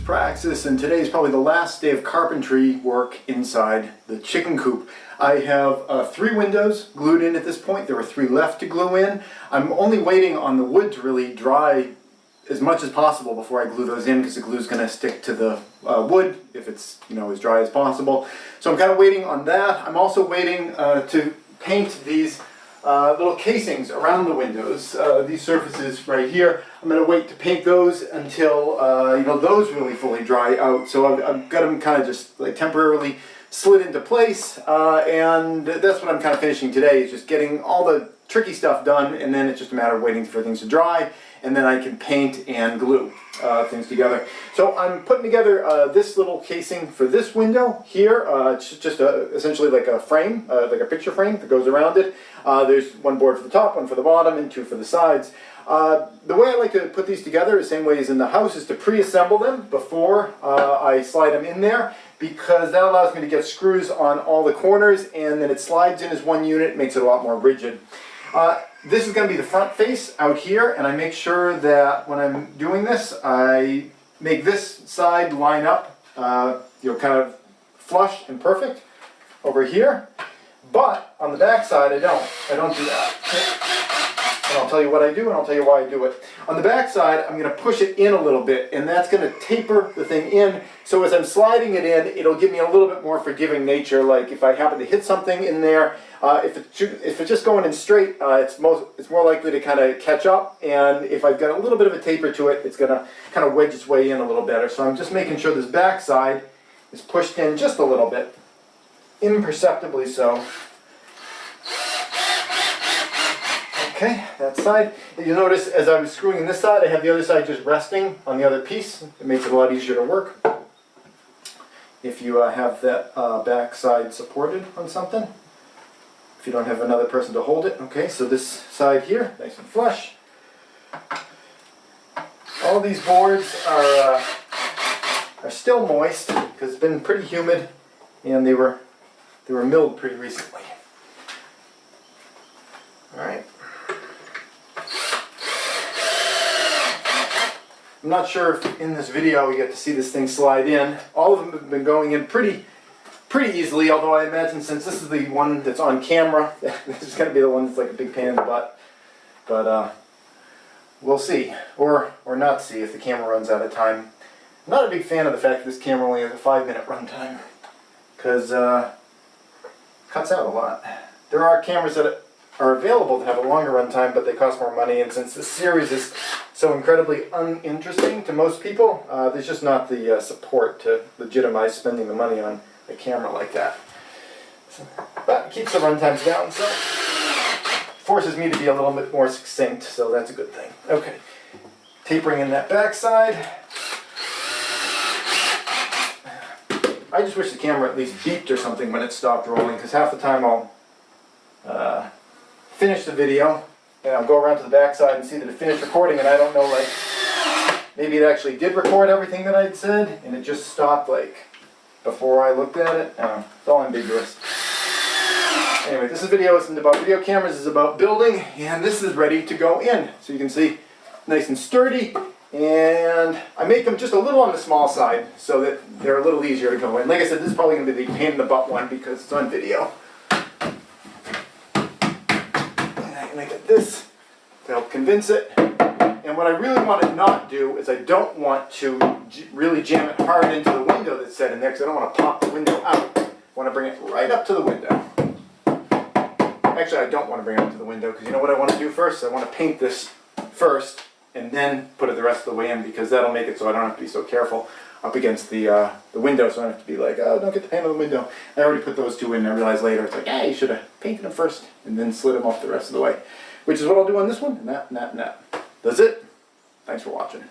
Praxis, and today is probably the last day of carpentry work inside the chicken coop. I have 3 windows glued in at this point. There were 3 left to glue in. I'm only waiting on the wood to really dry as much as possible before I glue those in, because the glue is going to stick to the wood if it's as dry as possible. So I'm kind of waiting on that. I'm also waiting to paint these little casings around the windows, these surfaces right here. I'm going to wait to paint those until those really fully dry out. So I've got them kind of just like temporarily slid into place, and that's what I'm kind of finishing today, is just getting all the tricky stuff done, and then it's just a matter of waiting for things to dry, and then I can paint and glue things together. So I'm putting together this little casing for this window here. It's just essentially like a frame, like a picture frame that goes around it. There's 1 board for the top, 1 for the bottom, and 2 for the sides. The way I like to put these together, the same way as in the house, is to pre-assemble them before I slide them in there, because that allows me to get screws on all the corners, and then it slides in as one unit, makes it a lot more rigid. This is going to be the front face out here, and I make sure that when I'm doing this, I make this side line up, kind of flush and perfect over here. But on the back side, I don't do that. And I'll tell you what I do, and I'll tell you why I do it. On the back side, I'm going to push it in a little bit, and that's going to taper the thing in. So as I'm sliding it in, it'll give me a little bit more forgiving nature. Like if I happen to hit something in there, if it's just going in straight, it's more likely to kind of catch up. And if I've got a little bit of a taper to it, it's going to kind of wedge its way in a little better. So I'm just making sure this back side is pushed in just a little bit, imperceptibly so. Okay, that side. You'll notice as I'm screwing in this side, I have the other side just resting on the other piece. It makes it a lot easier to work if you have that back side supported on something. If you don't have another person to hold it. Okay, so this side here, nice and flush. All these boards are still moist because it's been pretty humid, and they were milled pretty recently. All right. I'm not sure if in this video we get to see this thing slide in. All of them have been going in pretty easily, although I imagine since this is the one that's on camera, this is going to be the one that's like a big pain in the butt. But we'll see, or not see if the camera runs out of time. I'm not a big fan of the fact that this camera only has a 5-minute runtime, because it cuts out a lot. There are cameras that are available that have a longer runtime, but they cost more money, and since this series is so incredibly uninteresting to most people, there's just not the support to legitimize spending the money on a camera like that. But it keeps the runtimes down, so forces me to be a little bit more succinct, so that's a good thing. Okay, tapering in that back side. I just wish the camera at least beeped or something when it stopped rolling, because half the time I'll finish the video and I'll go around to the back side and see that it finished recording, and I don't know, like, maybe it actually did record everything that I'd said and it just stopped like before I looked at it. It's all ambiguous. Anyway, this video isn't about video cameras, it's about building, and this is ready to go in. So you can see, nice and sturdy, and I make them just a little on the small side so that they're a little easier to go in. Like I said, this is probably going to be the pain in the butt one because it's on video. And I get this to help convince it. And what I really want to not do is I don't want to really jam it hard into the window that's set in there, because I don't want to pop the window out. I want to bring it right up to the window. Actually, I don't want to bring it up to the window, because you know what I want to do first? I want to paint this first and then put it the rest of the way in, because that'll make it so I don't have to be so careful up against the window, so I don't have to be like, oh, don't get the paint on the window. I already put those 2 in, and I realized later, it's like, hey, you should have painted them first and then slid them off the rest of the way. Which is what I'll do on this one, and that. That's it. Thanks for watching.